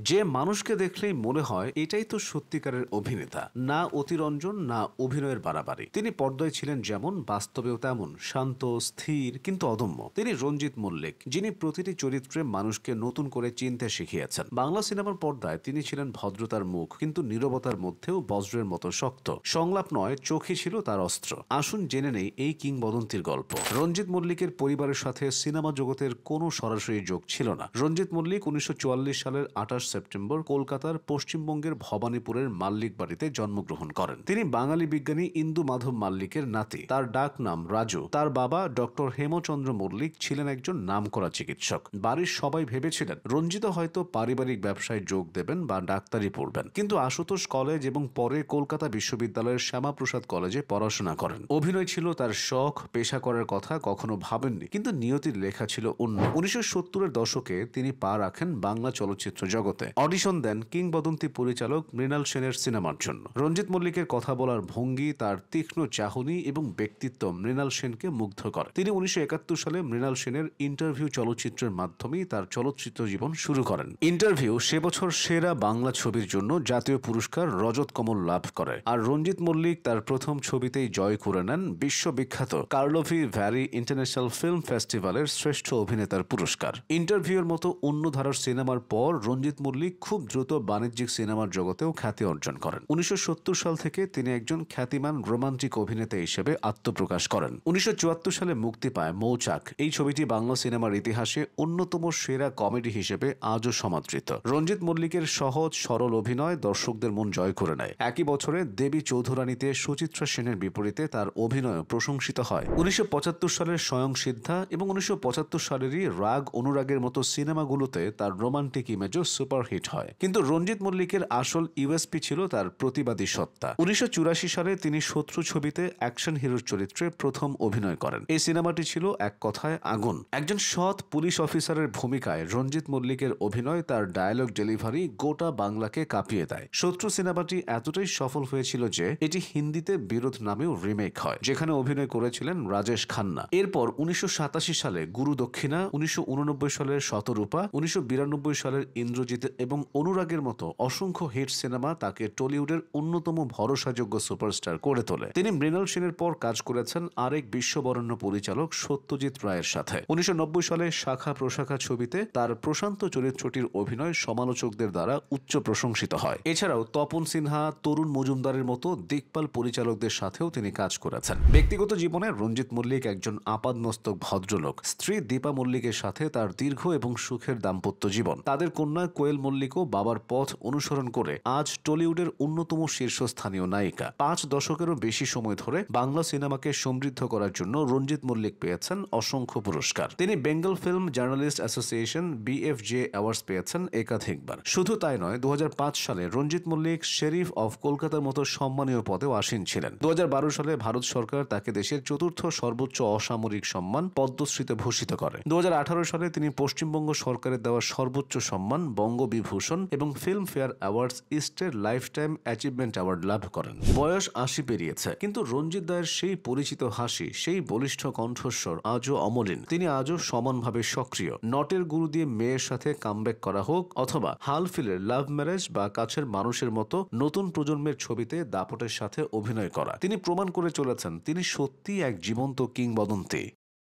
যে মানুষকে দেখলেই মনে হয় এটাই তো সত্যিকারের অভিনেতা, না অতিরঞ্জন না অভিনয়ের বাড়াবাড়ি। তিনি পর্দায় ছিলেন যেমন, বাস্তবেও তেমন শান্ত, স্থির কিন্তু অদম্য। তিনি রঞ্জিত মল্লিক, যিনি প্রতিটি চরিত্রে মানুষকে নতুন করে চিনতে শিখিয়েছেন। বাংলা সিনেমার পর্দায় তিনি ছিলেন ভদ্রতার মুখ, কিন্তু নীরবতার মধ্যেও বজ্রের মতো শক্ত। সংলাপ নয়, চোখই ছিল তার অস্ত্র। আসুন জেনে নেই এই কিংবদন্তির গল্প। রঞ্জিত মল্লিকের পরিবারের সাথে সিনেমা জগতের কোনো সরাসরি যোগ ছিল না। রঞ্জিত মল্লিক 1944 সালের 28 সেপ্টেম্বর কলকাতার পশ্চিমবঙ্গের ভবানীপুরের মাল্লিক বাড়িতে জন্মগ্রহণ করেন। তিনি বাঙালি বিজ্ঞানী ইন্দু মাধব মাল্লিকের নাতি। তার ডাক নাম রাজু। তার বাবা ডক্টর হেমচন্দ্র মল্লিক ছিলেন একজন নামকরা চিকিৎসক। বাড়ির সবাই ভেবেছিলেন রঞ্জিত হয়তো পারিবারিক ব্যবসায় যোগ দেবেন বা ডাক্তারি পড়বেন, কিন্তু আশুতোষ কলেজ এবং পরে কলকাতা বিশ্ববিদ্যালয়ের শ্যামাপ্রসাদ কলেজে পড়াশোনা করেন। অভিনয় ছিল তার শখ, পেশা করার কথা কখনো ভাবেননি, কিন্তু নিয়তির লেখা ছিল অন্য। 1970-এর দশকে তিনি পা রাখেন বাংলা চলচ্চিত্র জগতে। অডিশন দেন কিংবদন্তি পরিচালক মৃণাল সেনের সিনেমার জন্য। রঞ্জিত মল্লিকের কথা বলার ভঙ্গি, তার তীক্ষ্ণ চাহনি এবং ব্যক্তিত্ব মৃণাল সেনকে মুগ্ধ করে। তিনি 1971 সালে মৃণাল সেনের ইন্টারভিউ চলচ্চিত্রের মাধ্যমেই তার চলচ্চিত্র জীবন শুরু করেন। ইন্টারভিউ সে বছর সেরা বাংলা ছবির জন্য জাতীয় পুরস্কার রজত কমল লাভ করে। আর রঞ্জিত মল্লিক তার প্রথম ছবিতেই জয় করে নেন বিশ্ববিখ্যাত কার্লোভি ভ্যারি ইন্টারন্যাশনাল ফিল্ম ফেস্টিভ্যালের শ্রেষ্ঠ অভিনেতার পুরস্কার। ইন্টারভিউর মতো অন্য ধারার সিনেমার পর রঞ্জিত মল্লিক খুব দ্রুত বাণিজ্যিক সিনেমার জগতেও খ্যাতি অর্জন করেন। 1970 সাল থেকে তিনি একজন খ্যাতিমান রোমান্টিক অভিনেতা হিসেবে আত্মপ্রকাশ করেন। 1974 সালে মুক্তি পায় মৌচাক। এই ছবিটি বাংলা সিনেমার ইতিহাসে অন্যতম সেরা কমেডি হিসেবে আজও সমাদৃত। রঞ্জিত মল্লিকের সহজ সরল অভিনয় দর্শকদের মন জয় করে নেয়। একই বছরে দেবী চৌধুরানীতে সুচিত্রা সেনের বিপরীতে তার অভিনয় প্রশংসিত হয়। 1975 সালের স্বয়ং সিদ্ধা এবং 1975 সালেরই রাগ অনুরাগের মতো সিনেমাগুলোতে তার রোমান্টিক ইমেজও সুপারহিট হয়। কিন্তু রঞ্জিত মল্লিকের আসল ইউএসপি ছিল তার প্রতিবাদী সত্তা। 1984 সালে তিনি শত্রু ছবিতে অ্যাকশন হিরোর চরিত্রে প্রথম অভিনয় করেন। এই সিনেমাটি ছিল এক কথায় আগুন। একজন সৎ পুলিশ অফিসারের ভূমিকায় রঞ্জিত মল্লিকের অভিনয়, তার ডায়লগ ডেলিভারি গোটা বাংলাকে কাঁপিয়ে দেয়। শত্রু সিনেমাটি এতটাই সফল হয়েছিল যে এটি হিন্দিতে বিরোধ নামেও রিমেক হয়, যেখানে অভিনয় করেছিলেন রাজেশ খান্না। এরপর 1987 সালে গুরু দক্ষিণা, 1989 সালের শতরূপা, 1992 সালের ইন্দ্রজিৎ এবং অনুরাগের মতো অসংখ্য হিট সিনেমা তাকে টলিউডের অন্যতম ভরসাযোগ্য সুপারস্টার করে তোলে। তিনি মৃণাল সেনের পর কাজ করেছেন আরেক বিশ্ববরেণ্য পরিচালক সত্যজিৎ রায়ের সাথে। 1990 সালে শাখা প্রশাখা ছবিতে তার প্রশান্ত চরিত্রটির অভিনয় সমালোচকদের দ্বারা উচ্চ প্রশংসিত হয়। এছাড়াও তপন সিনহা, তরুণ মজুমদারের মতো দিকপাল পরিচালকদের সাথেও তিনি কাজ করেছেন। ব্যক্তিগত জীবনে রঞ্জিত মল্লিক একজন আপাদমস্তক ভদ্রলোক। স্ত্রী দীপা মল্লিকের সাথে তার দীর্ঘ এবং সুখের দাম্পত্য জীবন। তাদের কন্যা কোয়েল মল্লিকও বাবার পথ অনুসরণ করে আজ টলিউডের অন্যতম শীর্ষস্থানীয় নায়িকা। 5 দশকেরও বেশি সময় ধরে বাংলা সিনেমাকে সমৃদ্ধ করার জন্য রঞ্জিত মল্লিক পেয়েছেন অসংখ্য পুরস্কার। তিনি Bengal film journalist association BFJ awards পেয়েছেন একাধিকবার। শুধু তাই নয়, 2005 সালে রঞ্জিত মল্লিক শেরিফ অফ কলকাতার মতো সম্মানীয় পদেও আসীন ছিলেন। 2012 সালে ভারত সরকার তাকে দেশের চতুর্থ সর্বোচ্চ অসামরিক সম্মান পদ্মশ্রীতে ভূষিত করে। 2018 সালে তিনি পশ্চিমবঙ্গ সরকারের দেওয়া সর্বোচ্চ সম্মান বঙ্গবিভূষণ এবং ফিল্মফেয়ার অ্যাওয়ার্ডস ইস্টের লাইফ টাইম অ্যাচিভমেন্ট অ্যাওয়ার্ড লাভ করেন। বয়স 80 পেরিয়েছে, কিন্তু রঞ্জিত দায়ের সেই পরিচিত হাসি, সেই বলিষ্ঠ কণ্ঠস্বর আজও অমলিন। তিনি আজও সমানভাবে সক্রিয়। নটের গুরু দিয়ে মেয়ের সাথে কামব্যাক করা হোক, অথবা হালফিলের লাভ ম্যারেজ বা কাছের মানুষের মতো নতুন প্রজন্মের ছবিতে দাপটের সাথে অভিনয় করা, তিনি প্রমাণ করে চলেছেন তিনি সত্যিই এক জীবন্ত কিংবদন্তি।